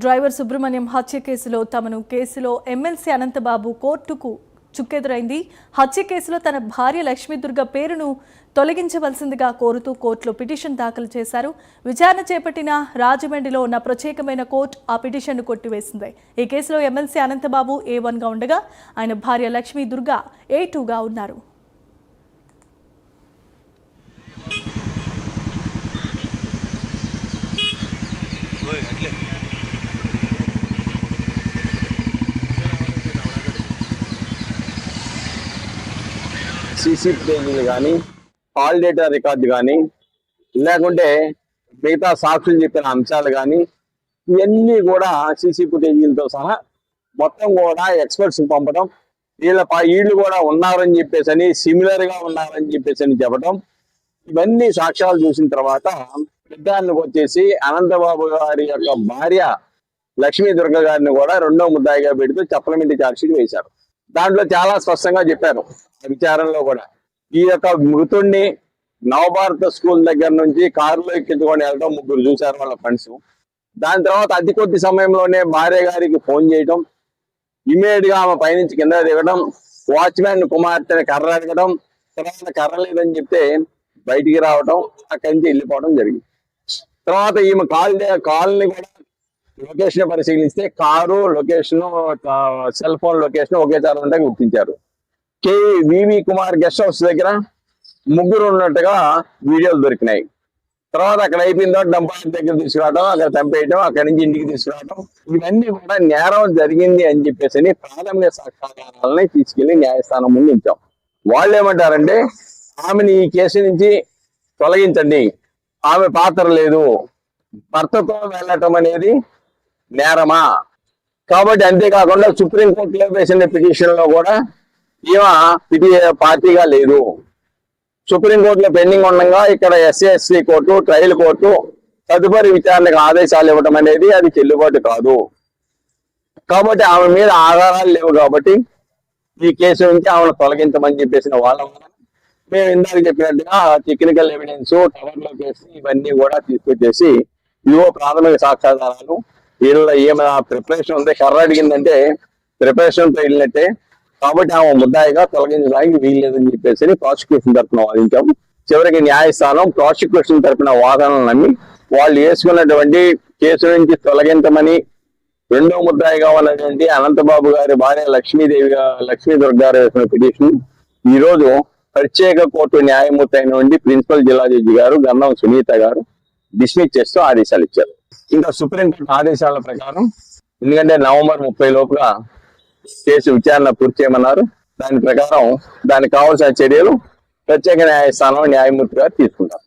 Driver Subrahmanyam హత్య కేసులో MLC Anantha Babu కోర్టుకు చుక్కెదురైంది. హత్య కేసులో తన భార్య లక్ష్మీదుర్గ పేరును తొలగించవలసిందిగా కోరుతూ కోర్టులో పిటిషన్ దాఖలు చేశారు. విచారణ చేపట్టిన రాజమండ్రిలో ఉన్న ప్రత్యేకమైన కోర్టు ఆ పిటిషన్ను కొట్టివేసింది. ఈ కేసులో ఎమ్మెల్సీ అనంతబాబు A1గా ఉండగా ఆయన భార్య లక్ష్మీదుర్గ A2గా ఉన్నారు. సీసీ ఫుటేజీలు కానీ కాల్ డేటా రికార్డు కానీ లేకుంటే మిగతా సాక్షులు చెప్పిన అంశాలు కానీ ఇవన్నీ కూడా సీసీ ఫుటేజీలతో సహా మొత్తం కూడా ఎక్స్పర్ట్స్ పంపడం, వీళ్ళు కూడా ఉన్నారని చెప్పేసి సిమిలర్ గా ఉన్నారని చెప్పేసి చెప్పడం, ఇవన్నీ సాక్ష్యాలు చూసిన తర్వాత పెద్దానికి వచ్చేసి అనంతబాబు గారి యొక్క భార్య లక్ష్మీదుర్గ గారిని కూడా రెండో ముద్దాయిగా పెడుతూ సప్లిమెంటరీ ఛార్జ్షీట్ వేశారు. దాంట్లో చాలా స్పష్టంగా చెప్పారు విచారణలో కూడా, ఈ యొక్క మృతుడిని నవభారత స్కూల్ దగ్గర నుంచి కారులో ఎక్కించుకొని వెళ్ళడం ముగ్గురు చూశారు వాళ్ళ ఫ్రెండ్స్. దాని తర్వాత అతి కొద్ది సమయంలోనే భార్య గారికి ఫోన్ చేయడం, ఇమీడియట్ గా ఆమె పైనుంచి కింద దిగడం, వాచ్మ్యాన్ కుమార్తెని కర్ర అడగడం, తర్వాత కర్ర లేదని చెప్తే బయటికి రావడం, అక్కడి నుంచి వెళ్ళిపోవడం జరిగింది. తర్వాత ఈమె కాల్ని కూడా లొకేషన్ పరిశీలిస్తే car location, cell phone location ఒకేసారి ఉంటే గుర్తించారు. వివి కుమార్ గెస్ట్ హౌస్ దగ్గర ముగ్గురు ఉన్నట్టుగా వీడియోలు దొరికినాయి. తర్వాత అక్కడ అయిపోయిన తర్వాత డంపాయర్ దగ్గర తీసుకురావడం, అక్కడ చంపేయడం, అక్కడి నుంచి ఇంటికి తీసుకురావడం, ఇవన్నీ కూడా నేరం జరిగింది అని చెప్పేసి ప్రాథమిక సాక్ష్యాధారాలని తీసుకెళ్లి న్యాయస్థానం ముందు ఉంచాం. వాళ్ళు ఏమంటారంటే ఆమెని ఈ కేసు నుంచి తొలగించండి, ఆమె పాత్ర లేదు, భర్తతో వెళ్ళటం అనేది నేరమా కాబట్టి. అంతేకాకుండా సుప్రీంకోర్టులో వేసిన పిటిషన్ లో కూడా ఈమె పార్టీగా లేదు, సుప్రీంకోర్టులో పెండింగ్ ఉండగా ఇక్కడ SC కోర్టు, ట్రయల్ కోర్టు తదుపరి విచారణకు ఆదేశాలు ఇవ్వడం అనేది అది చెల్లుబాటు కాదు. కాబట్టి ఆమె మీద ఆధారాలు లేవు కాబట్టి ఈ కేసు నుంచి ఆమెను తొలగించమని చెప్పేసిన వాళ్ళం. మేము ఇందాక చెప్పినట్టుగా టెక్నికల్ ఎవిడెన్స్, టవర్ లొకేషన్ ఇవన్నీ కూడా తీసుకొచ్చేసి ప్రాథమిక సాక్ష్యాధారాలు, వీళ్ళ ఏమైనా ప్రిపరేషన్ ఉంటే కర్ర అడిగిందంటే ప్రిపరేషన్ తో వెళ్ళినట్టే, కాబట్టి ఆమె ముద్దాయిగా తొలగించడానికి వీల్లేదని చెప్పేసి ప్రాసిక్యూషన్ తరఫున వాదించాము. చివరికి న్యాయస్థానం ప్రాసిక్యూషన్ తరఫున వాదనలు నమ్మి వాళ్ళు వేసుకున్నటువంటి కేసు నుంచి తొలగించమని రెండో ముద్దాయిగా ఉన్నటువంటి అనంతబాబు గారి భార్య లక్ష్మీదుర్గ గారు వేసిన పిటిషన్ ఈ రోజు ప్రత్యేక కోర్టు న్యాయమూర్తి అయినటువంటి ప్రిన్సిపల్ జిల్లా జడ్జి గారు గంధం సునీత గారు డిస్మిస్ చేస్తూ ఆదేశాలు ఇచ్చారు. ఇంకా సుప్రీంకోర్టు ఆదేశాల ప్రకారం ఎందుకంటే November 30 లోపుగా కేసు విచారణ పూర్తి చేయమన్నారు. దాని ప్రకారం దానికి కావాల్సిన చర్యలు ప్రత్యేక న్యాయస్థానం న్యాయమూర్తి గారు తీసుకుంటారు.